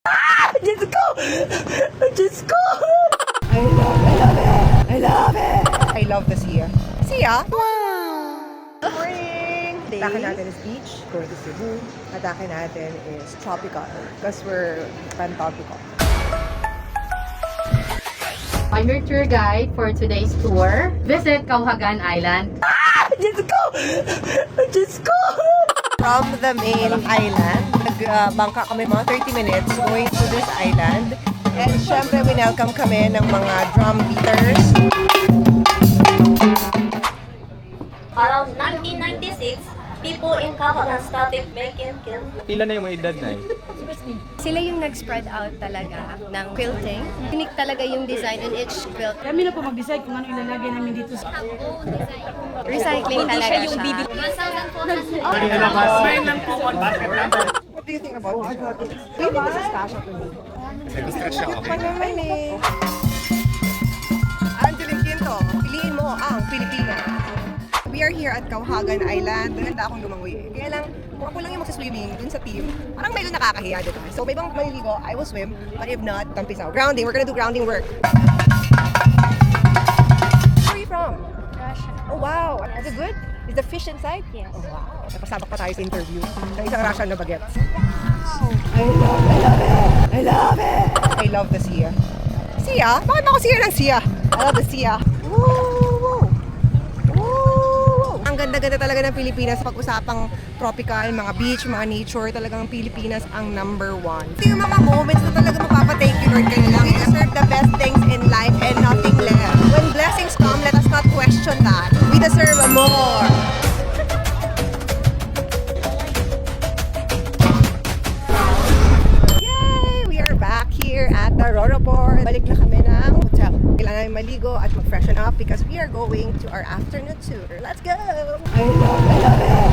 Diyos ko! Diyos ko! I love it! I love it! I love the sea. Sia? Wow! Good morning! Atake natin is beach, going to Cebu. Atake natin is tropical, because we're pan-tropical. I'm your tour guide for today's tour. Visit Kauhagan Island. Diyos ko! Diyos ko! From the main island, nagbangka kami mga 30 minutes going to this island. And syempre, winelcome kami ng mga drum beaters. Around 1996, people in Kauhagan started making kiln. Pila na yung mga edad na Sila yung nag-spread out talaga ng quilting. Unique talaga yung design in each quilt. Kami na po mag-decide kung ano ilalagay namin dito sa Recycling talaga siya. What do you think about this? Maybe this is fashion to me. Cute pa naman eh. Angeline Quinto, piliin mo ang Pilipinas. We are here at Kauhagan Island. Maganda akong lumangoy eh. Kaya lang, kung ako lang yung magsaswimming dun sa team, parang medyo nakakahiya dito. So, may ibang maliligo, I will swim. But if not, tampisaw. Grounding, we're gonna do grounding work. Where are you from? Russia. Oh, wow. Is it good? Is the fish inside? Yes. Oh, wow. Napasabak pa tayo sa interview ng isang Russian na bagets. Wow! I love it! I love it! I love the sea. Sia? Bakit ako siya ng sia? I love the sea. Woo! Woo! Ang ganda-ganda talaga ng Pilipinas sa pag-usapang tropical, mga beach, mga nature. Talagang Pilipinas ang number one. Ito yung mga moments na talaga mapapatake you, Lord, kayo lang. We deserve the best things in life and nothing less. When blessings come, let us not question that. We deserve more. Yay! We are back here at the Roroport. Balik na kami ng hotel. Kailangan namin maligo at mag-freshen up because we are going to our afternoon tour. Let's go! I love it!